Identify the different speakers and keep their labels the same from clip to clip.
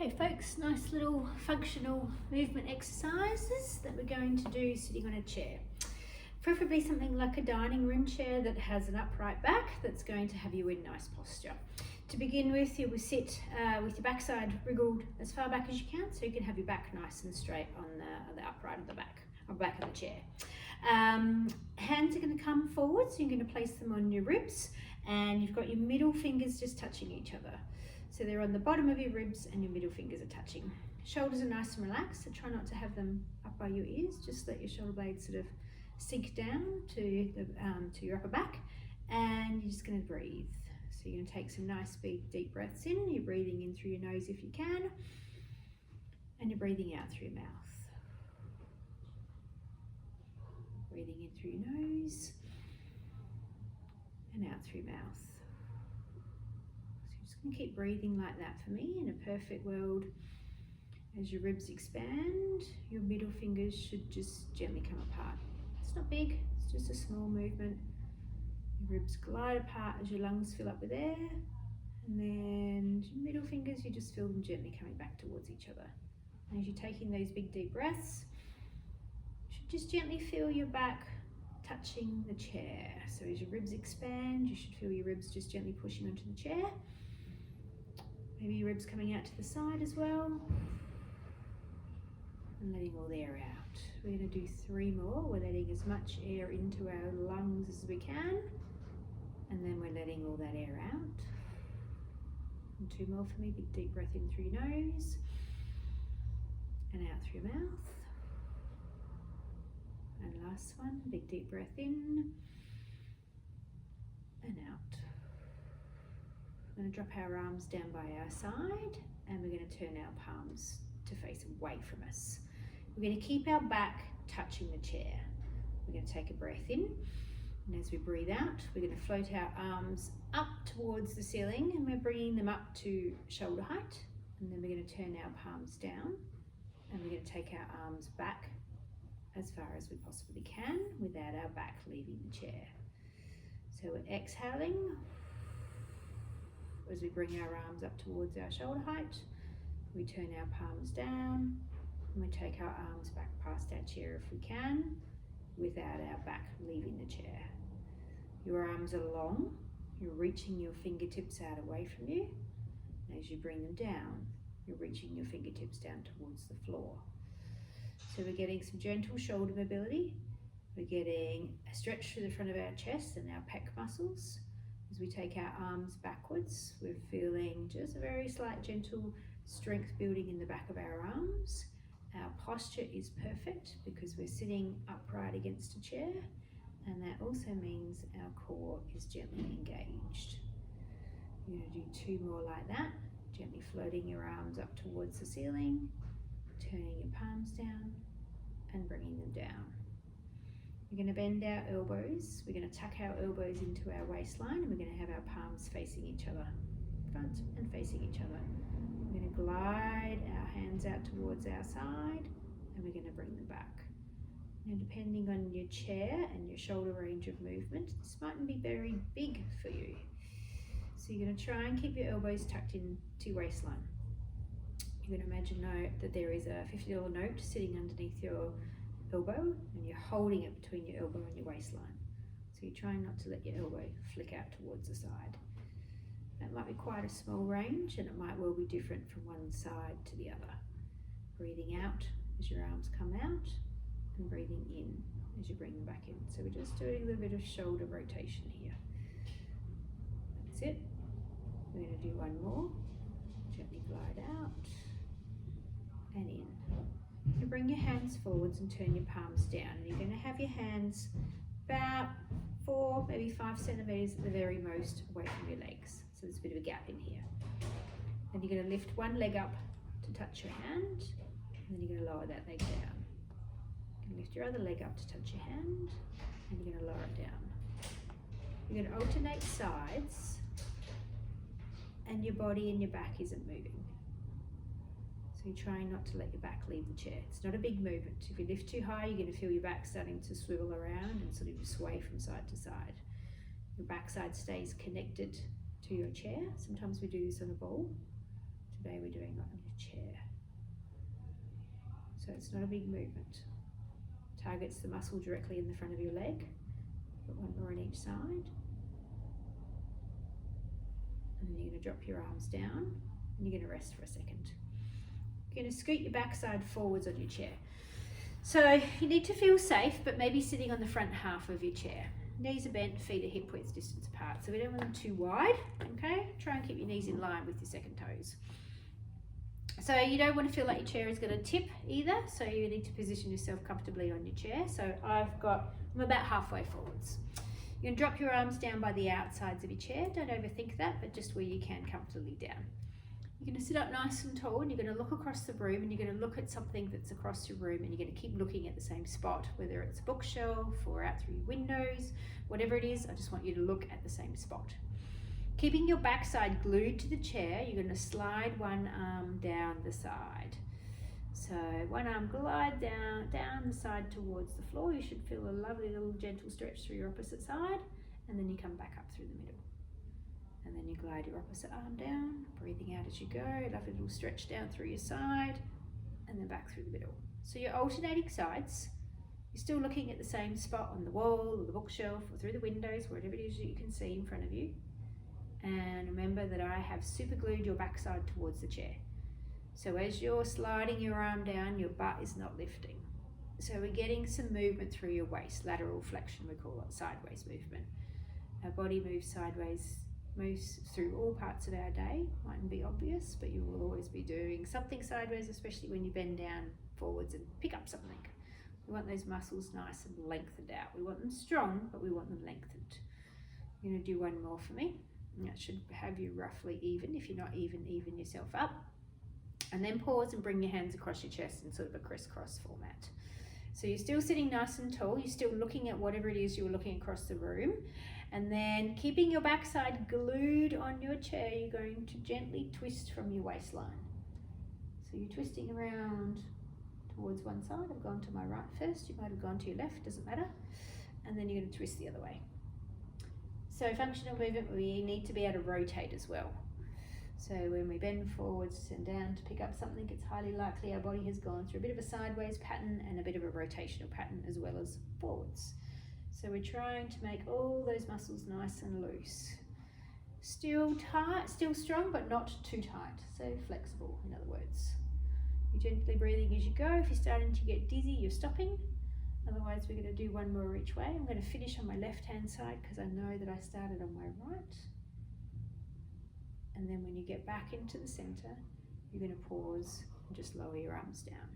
Speaker 1: Okay folks, nice little functional movement exercises that we're going to do sitting on a chair. Preferably something like a dining room chair that has an upright back that's going to have you in nice posture. To begin with, you will sit with your backside wriggled as far back as you can so you can have your back nice and straight on the upright of the back, or back of the chair. Hands are going to come forward, so you're going to place them on your ribs and you've got your middle fingers just touching each other. So they're on the bottom of your ribs and your middle fingers are touching. Shoulders are nice and relaxed, so try not to have them up by your ears. Just let your shoulder blades sort of sink down to your upper back, and you're just going to breathe. So you're going to take some nice big deep breaths in. You're breathing in through your nose if you can, and you're breathing out through your mouth. Breathing in through your nose and out through your mouth. And keep breathing like that for me. In a perfect world, as your ribs expand, your middle fingers should just gently come apart. It's not big, it's just a small movement. Your ribs glide apart as your lungs fill up with air, and then your middle fingers, you just feel them gently coming back towards each other. And as you're taking those big deep breaths, you should just gently feel your back touching the chair. So as your ribs expand, you should feel your ribs just gently pushing onto the chair. Maybe your ribs coming out to the side as well. And letting all the air out. We're going to do 3 more. We're letting as much air into our lungs as we can. And then we're letting all that air out. And 2 more for me. Big deep breath in through your nose. And out through your mouth. And last one. Big deep breath in. And out. We're going to drop our arms down by our side and we're going to turn our palms to face away from us. We're going to keep our back touching the chair. We're going to take a breath in, and as we breathe out, we're going to float our arms up towards the ceiling and we're bringing them up to shoulder height, and then we're going to turn our palms down and we're going to take our arms back as far as we possibly can without our back leaving the chair. So we're exhaling as we bring our arms up towards our shoulder height. We turn our palms down and we take our arms back past our chair if we can, without our back leaving the chair. Your arms are long, you're reaching your fingertips out away from you, and as you bring them down, you're reaching your fingertips down towards the floor. So we're getting some gentle shoulder mobility, we're getting a stretch through the front of our chest and our pec muscles. As we take our arms backwards, we're feeling just a very slight gentle strength building in the back of our arms. Our posture is perfect because we're sitting upright against a chair, and that also means our core is gently engaged. You're going to do 2 more like that, gently floating your arms up towards the ceiling, turning your palms down and bringing them down. We're going to bend our elbows, we're going to tuck our elbows into our waistline, and we're going to have our palms facing each other, front and facing each other. We're going to glide our hands out towards our side and we're going to bring them back. Now, depending on your chair and your shoulder range of movement, this mightn't be very big for you. So you're going to try and keep your elbows tucked into your waistline. You're going to imagine that there is a $50 note sitting underneath your elbow and you're holding it between your elbow and your waistline. So you're trying not to let your elbow flick out towards the side. That might be quite a small range and it might well be different from one side to the other. Breathing out as your arms come out and breathing in as you bring them back in. So we're just doing a little bit of shoulder rotation here. That's it. We're going to do 1 more. Gently glide out and in. You bring your hands forwards and turn your palms down, and you're going to have your hands about 4, maybe 5 centimeters at the very most away from your legs. So there's a bit of a gap in here. Then you're going to lift one leg up to touch your hand, and then you're going to lower that leg down. You can lift your other leg up to touch your hand, and you're going to lower it down. You're going to alternate sides, and your body and your back isn't moving. So you're trying not to let your back leave the chair. It's not a big movement. If you lift too high, you're going to feel your back starting to swivel around and sort of sway from side to side. Your backside stays connected to your chair. Sometimes we do this on a ball Today we're doing it on your chair. So it's not a big movement. Targets the muscle directly in the front of your leg. Put one more on each side. And then you're going to drop your arms down and you're going to rest for a second. You're going to scoot your backside forwards on your chair. So you need to feel safe, but maybe sitting on the front half of your chair. Knees are bent, feet are hip width distance apart. So we don't want them too wide, okay? Try and keep your knees in line with your second toes. So you don't want to feel like your chair is going to tip either. So you need to position yourself comfortably on your chair. So I'm about halfway forwards. You're going to drop your arms down by the outsides of your chair. Don't overthink that, but just where you can comfortably down. You're going to sit up nice and tall and you're going to look across the room and you're going to look at something that's across your room and you're going to keep looking at the same spot, whether it's a bookshelf or out through your windows, whatever it is. I just want you to look at the same spot. Keeping your backside glued to the chair, you're going to slide one arm down the side. So one arm glide down the side towards the floor. You should feel a lovely little gentle stretch through your opposite side, and then you come back up through the middle. And then you glide your opposite arm down, breathing out as you go, lovely little stretch down through your side, and then back through the middle. So you're alternating sides. You're still looking at the same spot on the wall or the bookshelf or through the windows, whatever it is that you can see in front of you. And remember that I have super glued your backside towards the chair. So as you're sliding your arm down, your butt is not lifting. So we're getting some movement through your waist, lateral flexion we call it, sideways movement. Our body moves sideways, moves through all parts of our day. Mightn't be obvious, but you will always be doing something sideways, especially when you bend down forwards and pick up something. We want those muscles nice and lengthened out. We want them strong, but we want them lengthened. You're going to do one more for me. And that should have you roughly even. If you're not even yourself up. And then pause and bring your hands across your chest in sort of a crisscross format. So you're still sitting nice and tall. You're still looking at whatever it is you're looking across the room. And then keeping your backside glued on your chair, you're going to gently twist from your waistline. So you're twisting around towards one side. I've gone to my right first. You might have gone to your left, doesn't matter. And then you're going to twist the other way. So functional movement, we need to be able to rotate as well. So when we bend forwards and down to pick up something, it's highly likely our body has gone through a bit of a sideways pattern and a bit of a rotational pattern as well as forwards. So we're trying to make all those muscles nice and loose. Still tight, still strong, but not too tight. So flexible, in other words. You're gently breathing as you go. If you're starting to get dizzy, you're stopping. Otherwise, we're going to do one more each way. I'm going to finish on my left-hand side because I know that I started on my right. And then when you get back into the center, you're going to pause and just lower your arms down.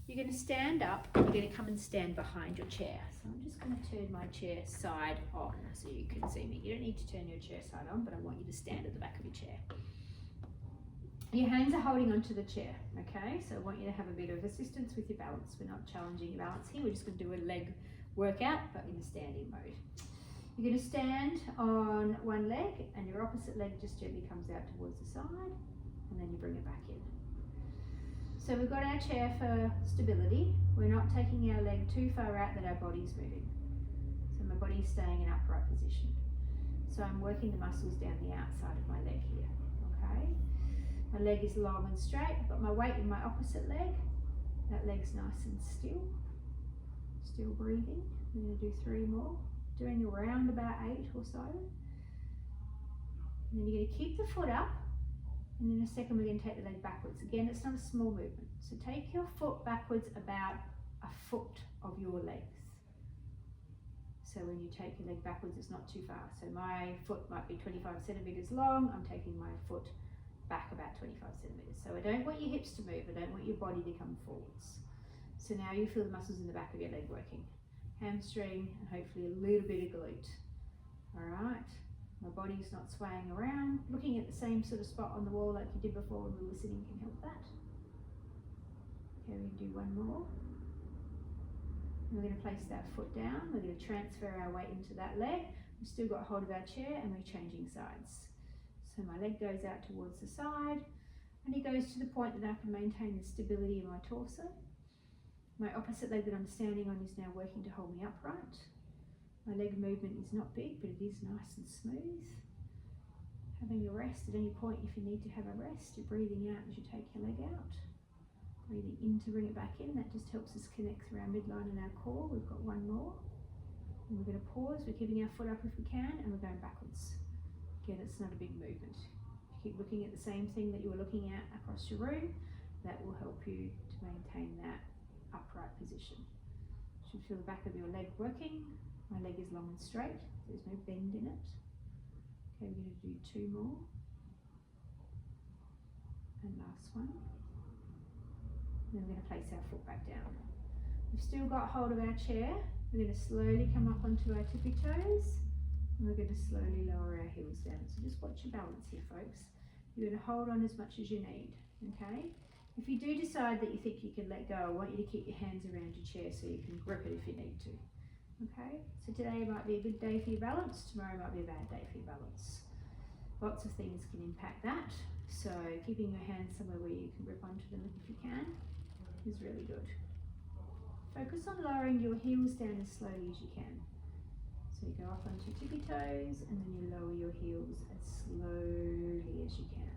Speaker 1: You're going to stand up and you're going to come and stand behind your chair. So I'm just going to turn my chair side on so you can see me. You don't need to turn your chair side on, but I want you to stand at the back of your chair. Your hands are holding onto the chair, okay? So I want you to have a bit of assistance with your balance. We're not challenging your balance here. We're just going to do a leg workout, but in a standing mode. You're going to stand on one leg and your opposite leg just gently comes out towards the side and then you bring it back in. So we've got our chair for stability. We're not taking our leg too far out that our body's moving. So my body's staying in upright position. So I'm working the muscles down the outside of my leg here, okay? My leg is long and straight. I've got my weight in my opposite leg. That leg's nice and still. Still breathing. I'm going to do 3 more. Doing around about 8 or so. And then you're going to keep the foot up. And in a second we're going to take the leg backwards. Again, it's not a small movement. So take your foot backwards about a foot of your legs. So when you take your leg backwards, it's not too far. So my foot might be 25 centimeters long. I'm taking my foot back about 25 centimeters. So I don't want your hips to move. I don't want your body to come forwards. So now you feel the muscles in the back of your leg working. Hamstring and hopefully a little bit of glute. All right. My body's not swaying around. Looking at the same sort of spot on the wall like you did before when we were sitting can help that. Okay, we can do one more. And we're going to place that foot down. We're going to transfer our weight into that leg. We've still got hold of our chair and we're changing sides. So my leg goes out towards the side and it goes to the point that I can maintain the stability in my torso. My opposite leg that I'm standing on is now working to hold me upright. My leg movement is not big, but it is nice and smooth. having a rest at any point. If you need to have a rest, you're breathing out as you take your leg out. Breathing in to bring it back in. That just helps us connect through our midline and our core. We've got one more. And we're going to pause. We're keeping our foot up if we can, and we're going backwards. Again, it's not a big movement. Keep looking at the same thing that you were looking at across your room. That will help you to maintain that upright position. You should feel the back of your leg working. My leg is long and straight. There's no bend in it. Okay, we're going to do 2 more. And last one. And then we're going to place our foot back down. We've still got hold of our chair. We're going to slowly come up onto our tippy toes. And we're going to slowly lower our heels down. So just watch your balance here, folks. You're going to hold on as much as you need, okay? If you do decide that you think you can let go, I want you to keep your hands around your chair so you can grip it if you need to, okay? So today might be a good day for your balance, tomorrow might be a bad day for your balance. Lots of things can impact that, so keeping your hands somewhere where you can grip onto them if you can is really good. Focus on lowering your heels down as slowly as you can. So you go up onto your tippy toes and then you lower your heels as slowly as you can.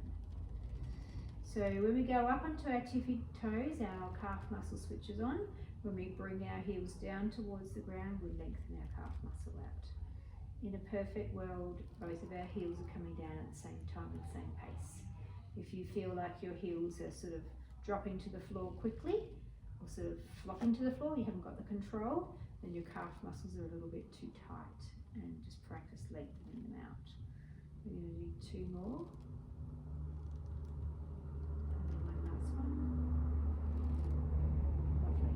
Speaker 1: So when we go up onto our tippy toes, our calf muscle switches on. When we bring our heels down towards the ground, we lengthen our calf muscle out. In a perfect world, both of our heels are coming down at the same time at the same pace. If you feel like your heels are sort of dropping to the floor quickly, or sort of flopping to the floor, you haven't got the control, then your calf muscles are a little bit too tight, and just practice lengthening them out. We're going to do 2 more. And then one last one. Lovely.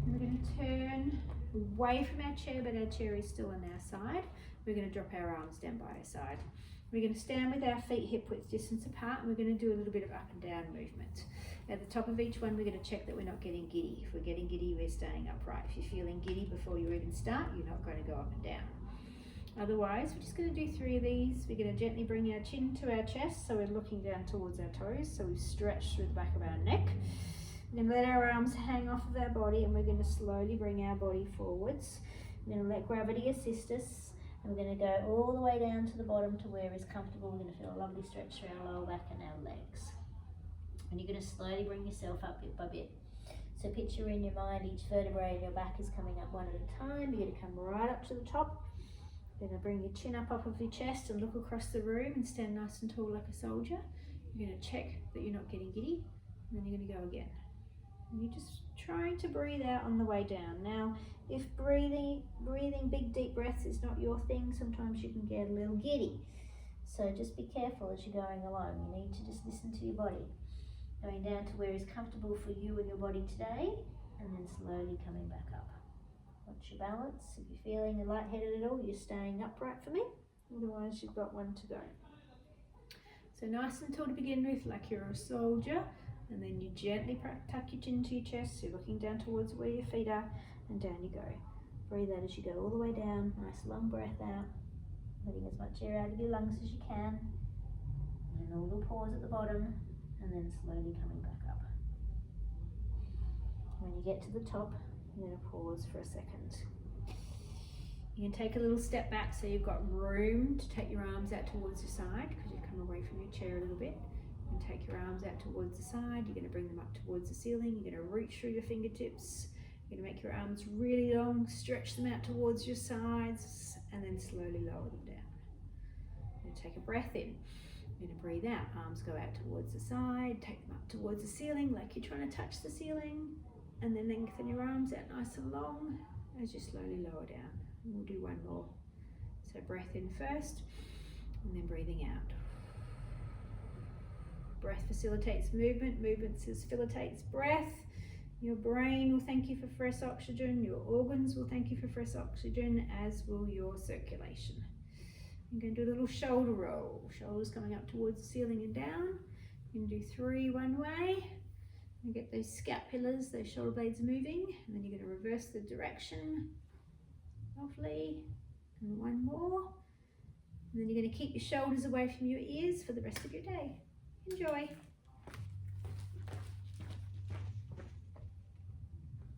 Speaker 1: And we're going to turn away from our chair, but our chair is still on our side. We're going to drop our arms down by our side. We're going to stand with our feet hip width distance apart, and we're going to do a little bit of up and down movement. At the top of each one, we're going to check that we're not getting giddy. If we're getting giddy, we're staying upright. If you're feeling giddy before you even start, you're not going to go up and down. Otherwise, we're just going to do 3 of these. We're going to gently bring our chin to our chest, so we're looking down towards our toes, so we've stretched through the back of our neck. We're going to let our arms hang off of our body, and we're going to slowly bring our body forwards. We're going to let gravity assist us, and we're going to go all the way down to the bottom to where it's comfortable. We're going to feel a lovely stretch through our lower back and our legs. And you're going to slowly bring yourself up bit by bit. So picture in your mind each vertebrae in your back is coming up one at a time. You're going to come right up to the top. You're going to bring your chin up off of your chest and look across the room and stand nice and tall like a soldier. You're going to check that you're not getting giddy, and then you're going to go again. And you're just trying to breathe out on the way down. Now, if breathing big deep breaths is not your thing, sometimes you can get a little giddy. So just be careful as you're going along. You need to just listen to your body. Going down to where is comfortable for you and your body today, and then slowly coming back up. Watch your balance. If you're feeling lightheaded at all, you're staying upright for me. Otherwise, you've got 1 to go. So nice and tall to begin with, like you're a soldier, and then you gently tuck your chin to your chest. So you're looking down towards where your feet are, and down you go. Breathe out as you go all the way down. Nice long breath out, letting as much air out of your lungs as you can. And then a little pause at the bottom, and then slowly coming back up. When you get to the top, you're going to pause for a second. You can take a little step back so you've got room to take your arms out towards the side, because you've come away from your chair a little bit. You can take your arms out towards the side. You're going to bring them up towards the ceiling. You're going to reach through your fingertips. You're going to make your arms really long, stretch them out towards your sides, and then slowly lower them down. You're going to take a breath in. You're going to breathe out, arms go out towards the side, take them up towards the ceiling like you're trying to touch the ceiling, and then lengthen your arms out nice and long as you slowly lower down. And we'll do 1 more. So breath in first, and then breathing out. Breath facilitates movement, movement facilitates breath. Your brain will thank you for fresh oxygen, your organs will thank you for fresh oxygen, as will your circulation. I'm going to do a little shoulder roll. Shoulders coming up towards the ceiling and down. You can do 3 one way. And get those scapulars, those shoulder blades moving. And then you're going to reverse the direction. Lovely. And 1 more. And then you're going to keep your shoulders away from your ears for the rest of your day. Enjoy.